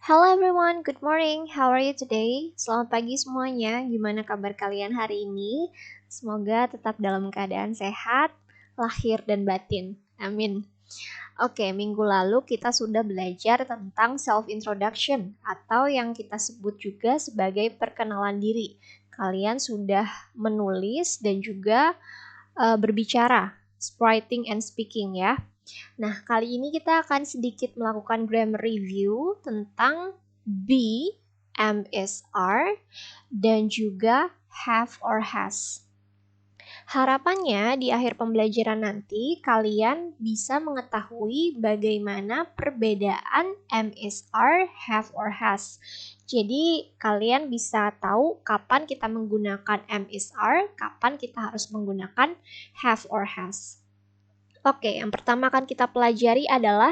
Hello everyone, good morning. How are you today? Selamat pagi semuanya. Gimana kabar kalian hari ini? Semoga tetap dalam keadaan sehat, lahir dan batin. Amin. Oke, minggu lalu kita sudah belajar tentang self-introduction atau yang kita sebut juga sebagai perkenalan diri. Kalian sudah menulis dan juga berbicara, writing and speaking ya. Nah, kali ini kita akan sedikit melakukan grammar review tentang be, am, is, are, dan juga have or has. Harapannya di akhir pembelajaran nanti kalian bisa mengetahui bagaimana perbedaan am, is, are, have or has. Jadi kalian bisa tahu kapan kita menggunakan am, is, are, kapan kita harus menggunakan have or has. Oke, yang pertama akan kita pelajari adalah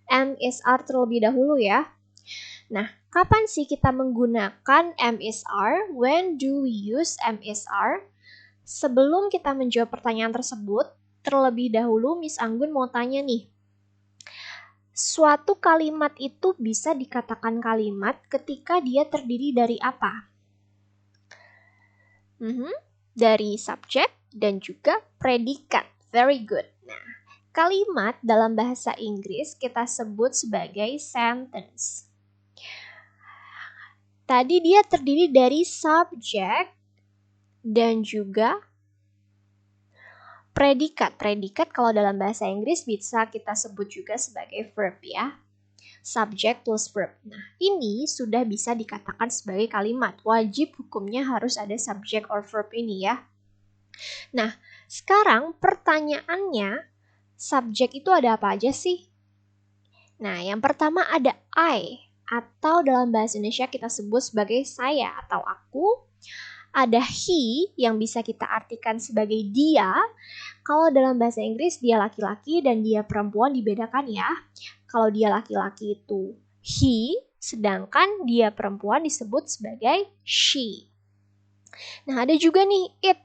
am, is, are terlebih dahulu ya. Nah, kapan sih kita menggunakan am, is, are? When do we use am, is, are? Sebelum kita menjawab pertanyaan tersebut, terlebih dahulu Miss Anggun mau tanya nih. Suatu kalimat itu bisa dikatakan kalimat ketika dia terdiri dari apa? Dari subjek dan juga predikat. Very good. Nah, kalimat dalam bahasa Inggris kita sebut sebagai sentence. Tadi dia terdiri dari subjek dan juga predikat. Predikat kalau dalam bahasa Inggris bisa kita sebut juga sebagai verb ya. Subject plus verb. Nah, ini sudah bisa dikatakan sebagai kalimat. Wajib hukumnya harus ada subject or verb ini ya. Nah, sekarang pertanyaannya, subjek itu ada apa aja sih? Nah, yang pertama ada I, atau dalam bahasa Indonesia kita sebut sebagai saya atau aku. Ada he, yang bisa kita artikan sebagai dia. Kalau dalam bahasa Inggris dia laki-laki dan dia perempuan dibedakan ya. Kalau dia laki-laki itu he, sedangkan dia perempuan disebut sebagai she. Nah, ada juga nih it.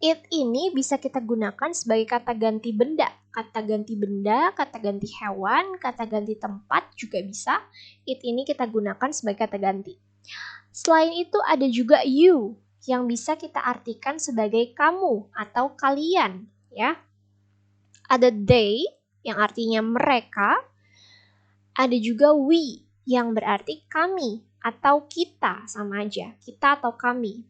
It ini bisa kita gunakan sebagai kata ganti benda. Kata ganti benda, kata ganti hewan, kata ganti tempat juga bisa. It ini kita gunakan sebagai kata ganti. Selain itu ada juga you yang bisa kita artikan sebagai kamu atau kalian ya. Ada they yang artinya mereka. Ada juga we yang berarti kami atau kita, sama aja. Kita atau kami.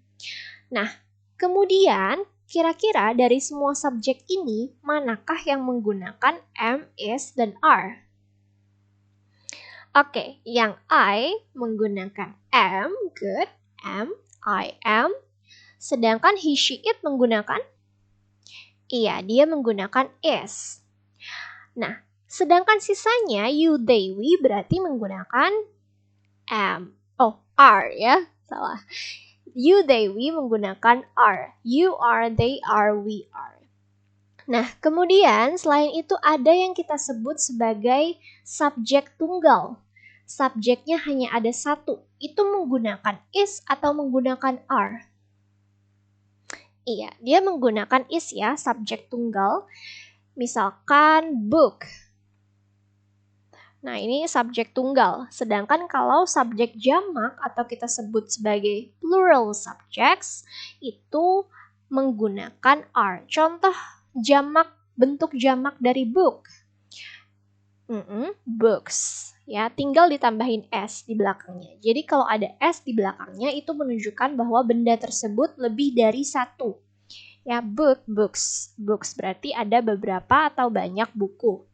Nah, kemudian kira-kira dari semua subjek ini, manakah yang menggunakan am, is, dan are? Oke, yang I menggunakan am, good, am, I am. Sedangkan he, she, it menggunakan? Iya, dia menggunakan is. Nah, sedangkan sisanya you, they, we berarti menggunakan am. Oh, are ya, salah. You, they, we menggunakan are. You are, they are, we are. Nah, kemudian selain itu ada yang kita sebut sebagai subjek tunggal. Subjeknya hanya ada satu. Itu menggunakan is atau menggunakan are? Iya, dia menggunakan is ya, subjek tunggal. Misalkan book. Nah, ini subjek tunggal. Sedangkan kalau subjek jamak atau kita sebut sebagai plural subjects, itu menggunakan are. Contoh jamak, bentuk jamak dari book. Books. Ya, tinggal ditambahin s di belakangnya. Jadi kalau ada s di belakangnya itu menunjukkan bahwa benda tersebut lebih dari satu. Ya, book, books. Books berarti ada beberapa atau banyak buku.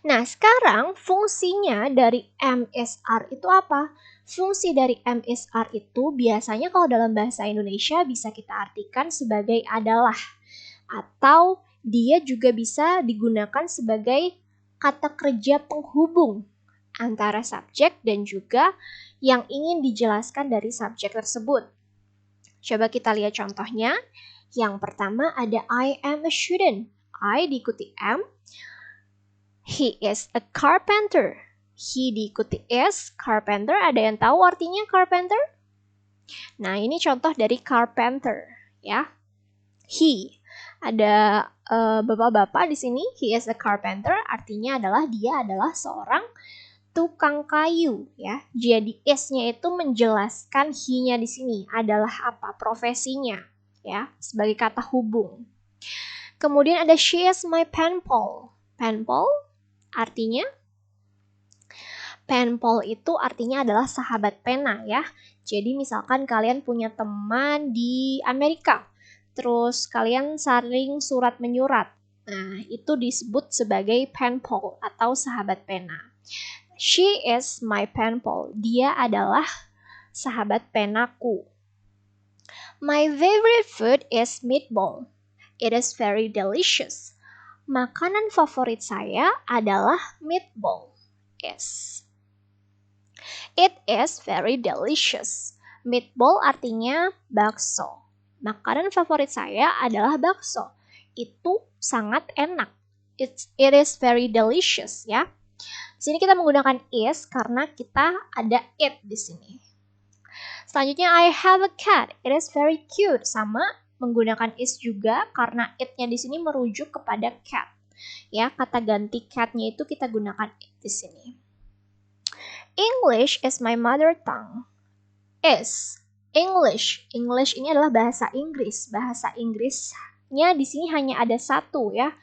Nah, sekarang fungsinya dari am, is, are itu apa? Fungsi dari am, is, are itu biasanya kalau dalam bahasa Indonesia bisa kita artikan sebagai adalah. Atau dia juga bisa digunakan sebagai kata kerja penghubung antara subjek dan juga yang ingin dijelaskan dari subjek tersebut. Coba kita lihat contohnya. Yang pertama ada I am a student. I diikuti am. He is a carpenter. He diikuti is. Carpenter, ada yang tahu artinya carpenter? Nah, ini contoh dari carpenter ya. He. Ada bapak-bapak di sini. He is a carpenter, artinya adalah dia adalah seorang tukang kayu ya. Jadi is-nya itu menjelaskan he-nya di sini adalah apa? Profesinya ya, sebagai kata hubung. Kemudian ada she is my pen pal. Pen pal artinya itu artinya adalah sahabat pena ya. Jadi misalkan kalian punya teman di Amerika, terus kalian saling surat menyurat. Nah, itu disebut sebagai pen pal atau sahabat pena. She is my pen pal. Dia adalah sahabat penaku. My favorite food is meatball. It is very delicious. Makanan favorit saya adalah meatball. Yes. It is very delicious. Meatball artinya bakso. Makanan favorit saya adalah bakso. Itu sangat enak. It is very delicious ya. Di sini kita menggunakan is karena kita ada it di sini. Selanjutnya I have a cat. It is very cute. Sama menggunakan is juga karena it-nya di sini merujuk kepada cat. Ya, kata ganti cat-nya itu kita gunakan it di sini. English is my mother tongue. Is English. English ini adalah bahasa Inggris. Bahasa Inggrisnya di sini hanya ada satu ya.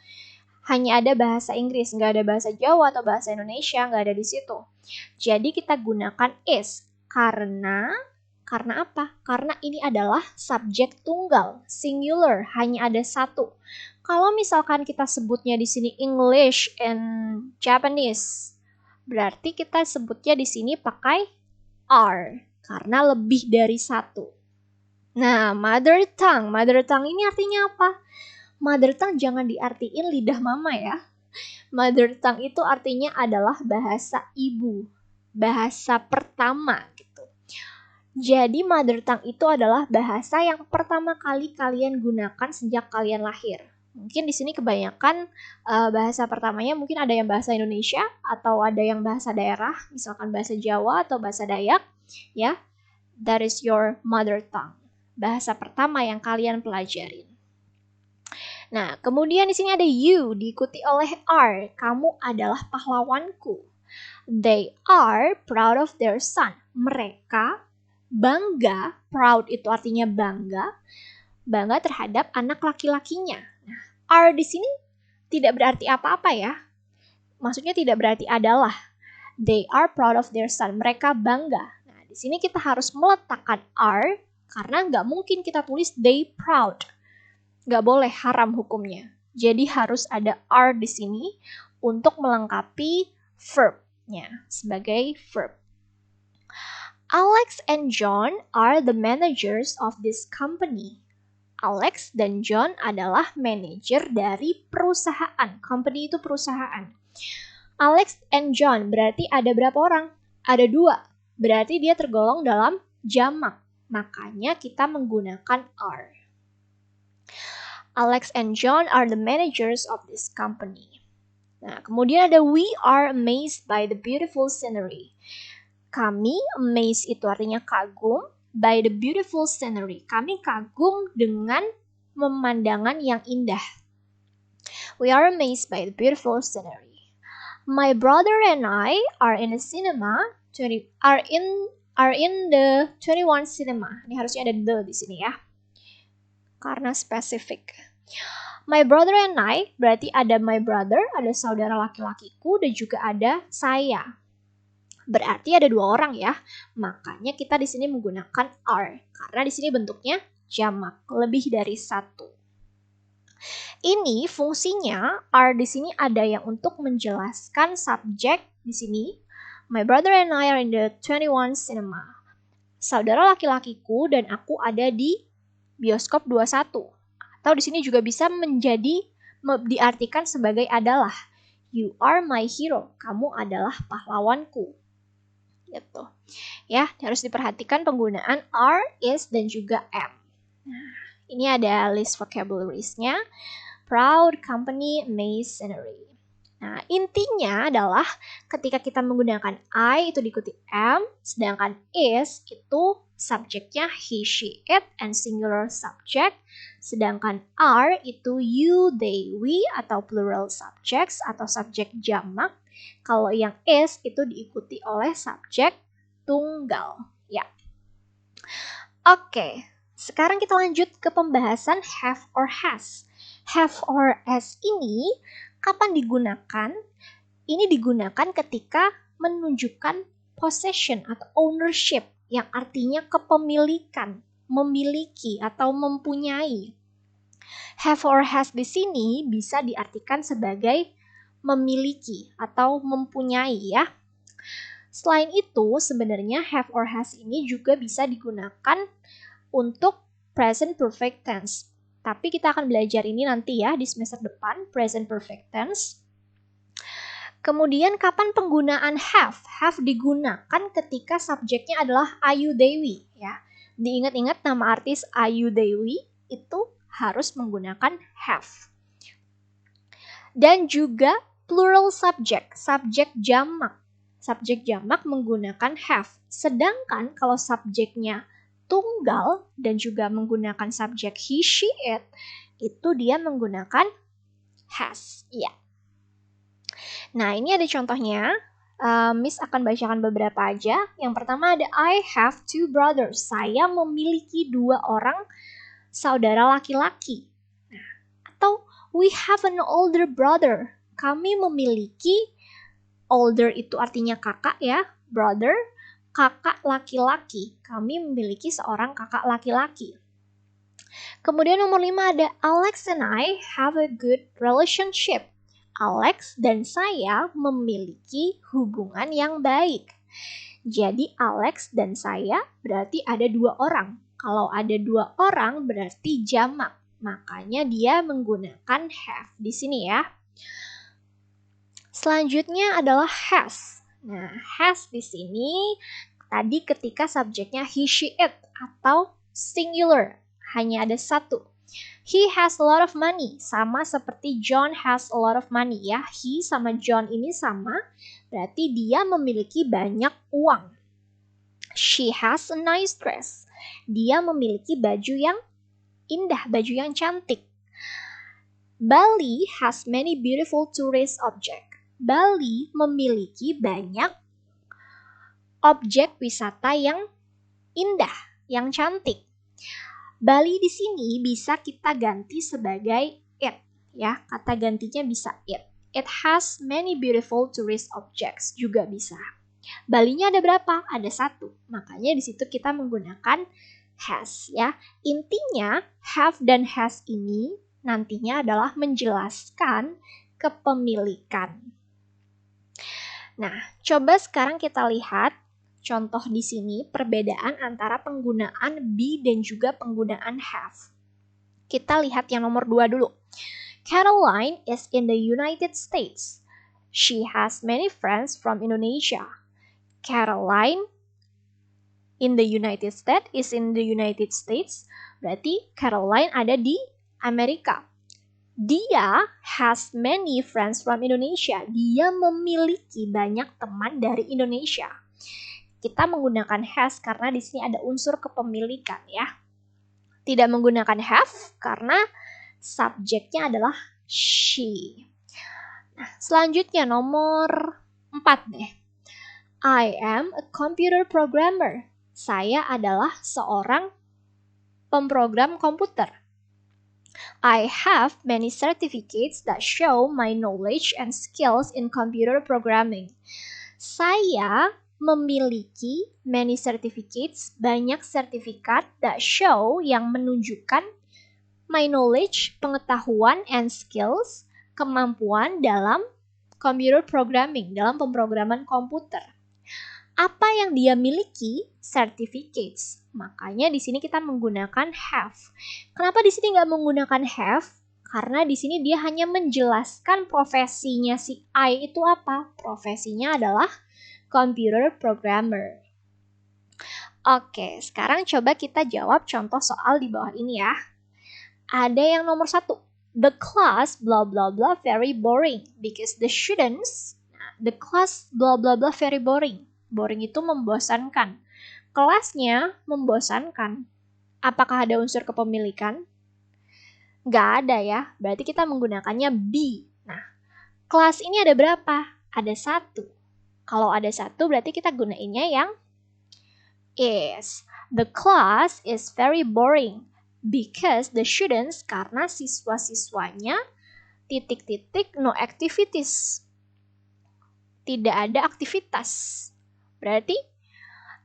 Hanya ada bahasa Inggris, nggak ada bahasa Jawa atau bahasa Indonesia, nggak ada di situ. Jadi kita gunakan is karena apa? Karena ini adalah subjek tunggal, singular, hanya ada satu. Kalau misalkan kita sebutnya di sini English and Japanese, berarti kita sebutnya di sini pakai are karena lebih dari satu. Nah, mother tongue ini artinya apa? Mother tongue jangan diartiin lidah mama ya. Mother tongue itu artinya adalah bahasa ibu, bahasa pertama gitu. Jadi mother tongue itu adalah bahasa yang pertama kali kalian gunakan sejak kalian lahir. Mungkin di sini kebanyakan bahasa pertamanya mungkin ada yang bahasa Indonesia atau ada yang bahasa daerah, misalkan bahasa Jawa atau bahasa Dayak, ya. That is your mother tongue. Bahasa pertama yang kalian pelajarin. Nah, kemudian di sini ada you diikuti oleh are. Kamu adalah pahlawanku. They are proud of their son. Mereka bangga, proud itu artinya bangga terhadap anak laki-lakinya. Nah, are di sini tidak berarti apa-apa ya. Maksudnya tidak berarti adalah. They are proud of their son. Mereka bangga. Nah, di sini kita harus meletakkan are karena nggak mungkin kita tulis they proud. Nggak boleh, haram hukumnya. Jadi harus ada are di sini untuk melengkapi verb-nya sebagai verb. Alex and John are the managers of this company. Alex dan John adalah manajer dari perusahaan. Company itu perusahaan. Alex and John berarti ada berapa orang? Ada 2. Berarti dia tergolong dalam jamak. Makanya kita menggunakan are. Alex and John are the managers of this company. Nah, kemudian ada we are amazed by the beautiful scenery. Kami, amazed itu artinya kagum, by the beautiful scenery. Kami kagum dengan pemandangan yang indah. We are amazed by the beautiful scenery. My brother and I are in the cinema, are in the 21 cinema. Ini harusnya ada the di sini ya. Karena spesifik. My brother and I, berarti ada my brother, ada saudara laki-lakiku, dan juga ada saya. Berarti ada 2 orang ya. Makanya kita di sini menggunakan are. Karena di sini bentuknya jamak, lebih dari 1. Ini fungsinya are di sini ada yang untuk menjelaskan subjek di sini. My brother and I are in the 21 cinema. Saudara laki-lakiku dan aku ada di bioskop 21. Atau di sini juga bisa diartikan sebagai adalah. You are my hero. Kamu adalah pahlawanku. Gitu. Ya, harus diperhatikan penggunaan are, is, dan juga am. Nah, ini ada list vocabularies-nya. Proud, company, amazed, scenery. Nah, intinya adalah ketika kita menggunakan I itu diikuti am, sedangkan is itu subjeknya he, she, it, and singular subject. Sedangkan are itu you, they, we, atau plural subjects atau subjek jamak. Kalau yang is itu diikuti oleh subjek tunggal. Ya. Oke, sekarang kita lanjut ke pembahasan have or has. Have or has ini kapan digunakan? Ini digunakan ketika menunjukkan possession atau ownership, yang artinya kepemilikan, memiliki atau mempunyai. Have or has di sini bisa diartikan sebagai memiliki atau mempunyai ya. Selain itu, sebenarnya have or has ini juga bisa digunakan untuk present perfect tense. Tapi kita akan belajar ini nanti ya di semester depan, present perfect tense. Kemudian kapan penggunaan have? Have digunakan ketika subjeknya adalah Ayu Dewi ya. Diingat-ingat nama artis Ayu Dewi itu harus menggunakan have. Dan juga plural subject, subjek jamak. Subjek jamak menggunakan have. Sedangkan kalau subjeknya tunggal dan juga menggunakan subjek he, she, it, itu dia menggunakan has. Ya. Nah, ini ada contohnya. Miss akan bacakan beberapa aja. Yang pertama ada I have 2 brothers. Saya memiliki 2 orang saudara laki-laki. Nah, atau we have an older brother. Kami memiliki, older itu artinya kakak ya, brother, kakak laki-laki. Kami memiliki seorang kakak laki-laki. Kemudian nomor 5 ada Alex and I have a good relationship. Alex dan saya memiliki hubungan yang baik. Jadi Alex dan saya berarti ada 2 orang. Kalau ada 2 orang berarti jamak. Makanya dia menggunakan have di sini ya. Selanjutnya adalah has. Nah, has di sini tadi ketika subjeknya he, she, it atau singular. Hanya ada 1. He has a lot of money. Sama seperti John has a lot of money ya. He sama John ini sama. Berarti dia memiliki banyak uang. She has a nice dress. Dia memiliki baju yang indah, baju yang cantik. Bali has many beautiful tourist objects. Bali memiliki banyak objek wisata yang indah, yang cantik. Bali di sini bisa kita ganti sebagai it ya. Kata gantinya bisa it. It has many beautiful tourist objects juga bisa. Balinya ada berapa? Ada 1. Makanya di situ kita menggunakan has ya. Intinya have dan has ini nantinya adalah menjelaskan kepemilikan. Nah, coba sekarang kita lihat contoh di sini perbedaan antara penggunaan be dan juga penggunaan have. Kita lihat yang nomor 2 dulu. Caroline is in the United States. She has many friends from Indonesia. Caroline in the United States is in the United States. Berarti Caroline ada di Amerika. Dia has many friends from Indonesia. Dia memiliki banyak teman dari Indonesia. Kita menggunakan has karena di sini ada unsur kepemilikan ya. Tidak menggunakan have karena subjeknya adalah she. Nah, selanjutnya nomor 4 deh. I am a computer programmer. Saya adalah seorang pemrogram komputer. I have many certificates that show my knowledge and skills in computer programming. Saya memiliki many certificates, banyak sertifikat that show yang menunjukkan my knowledge, pengetahuan and skills, kemampuan dalam computer programming, dalam pemrograman komputer. Apa yang dia miliki? Certificates. Makanya di sini kita menggunakan have. Kenapa di sini nggak menggunakan have? Karena di sini dia hanya menjelaskan profesinya si I itu apa. Profesinya adalah computer programmer. Oke, sekarang coba kita jawab contoh soal di bawah ini ya. Ada yang nomor 1. The class blah blah blah very boring because the students, the class blah blah blah very boring. Boring itu membosankan. Kelasnya membosankan. Apakah ada unsur kepemilikan? Nggak ada ya. Berarti kita menggunakannya be. Nah, kelas ini ada berapa? ada satu. Kalau ada satu berarti kita gunainnya yang is. The class is very boring because the students, karena siswa-siswanya titik-titik no activities. Tidak ada aktivitas. Berarti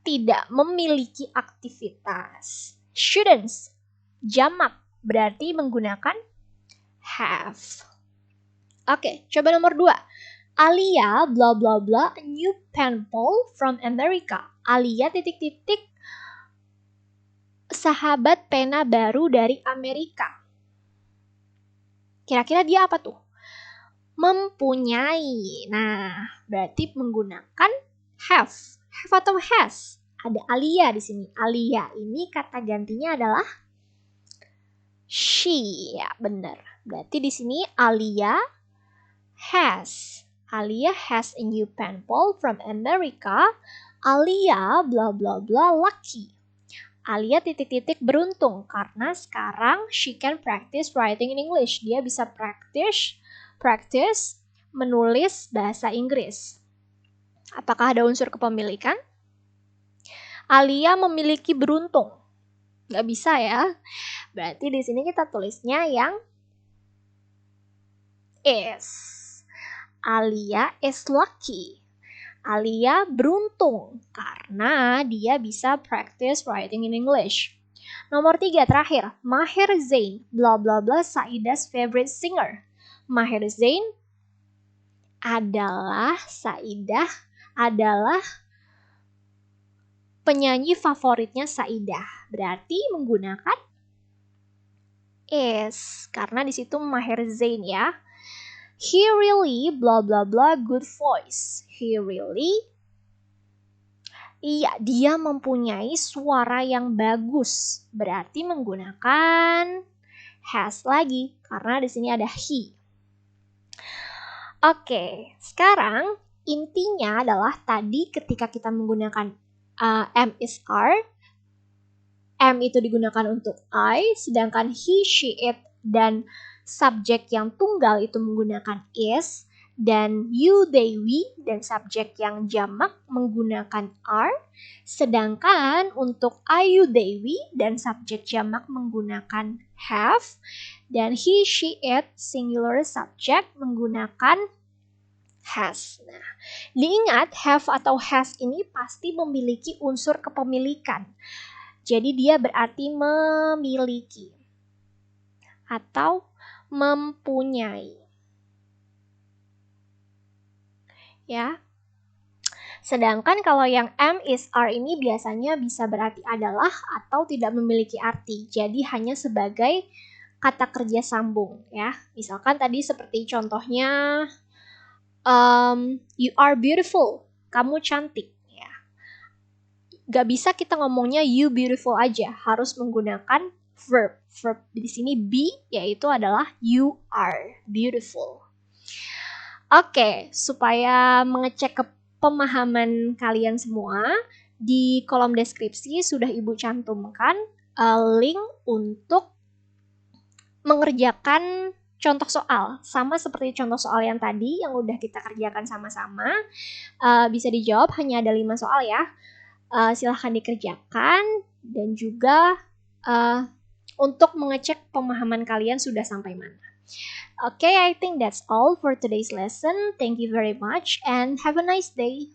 tidak memiliki aktivitas. Students, jamak, berarti menggunakan have. Oke, coba nomor 2. Alia bla bla bla a new pen pal from America. Alia titik-titik sahabat pena baru dari Amerika. Kira-kira dia apa tuh? Mempunyai. Nah, berarti menggunakan have. Have atau has? Ada Alia di sini. Alia ini kata gantinya adalah she. Ya, benar. Berarti di sini Alia has. Alia has a new pen pal from America. Alia bla bla bla lucky. Alia titik-titik beruntung karena sekarang she can practice writing in English. Dia bisa practice menulis bahasa Inggris. Apakah ada unsur kepemilikan? Alia memiliki beruntung. Nggak bisa ya. Berarti di sini kita tulisnya yang is. Alia is lucky. Alia beruntung karena dia bisa practice writing in English. Nomor 3 terakhir, Maher Zain bla bla bla Saida's favorite singer. Maher Zain adalah penyanyi favoritnya Saidah. Berarti menggunakan is karena di situ Maher Zain ya. He really bla bla bla good voice. He really, iya, dia mempunyai suara yang bagus. Berarti menggunakan has lagi karena di sini ada he. Oke, sekarang intinya adalah tadi ketika kita menggunakan am is are, am itu digunakan untuk I, sedangkan he, she, it, dan subjek yang tunggal itu menggunakan is, dan you, they, we, dan subjek yang jamak menggunakan are, sedangkan untuk I, you, they, we, dan subjek jamak menggunakan have, dan he, she, it, singular subject menggunakan has. Nah, diingat have atau has ini pasti memiliki unsur kepemilikan. Jadi dia berarti memiliki atau mempunyai. Ya. Sedangkan kalau yang am is are ini biasanya bisa berarti adalah atau tidak memiliki arti. Jadi hanya sebagai kata kerja sambung ya. Misalkan tadi seperti contohnya you are beautiful. Kamu cantik ya. Gak bisa kita ngomongnya you beautiful aja, harus menggunakan verb. Verb di sini be yaitu adalah you are beautiful. Oke, supaya mengecek pemahaman kalian semua, di kolom deskripsi sudah Ibu cantumkan link untuk mengerjakan contoh soal. Sama seperti contoh soal yang tadi yang udah kita kerjakan sama-sama. Bisa dijawab, hanya ada 5 soal ya. Silahkan dikerjakan dan juga untuk mengecek pemahaman kalian sudah sampai mana. Okay, I think that's all for today's lesson. Thank you very much and have a nice day.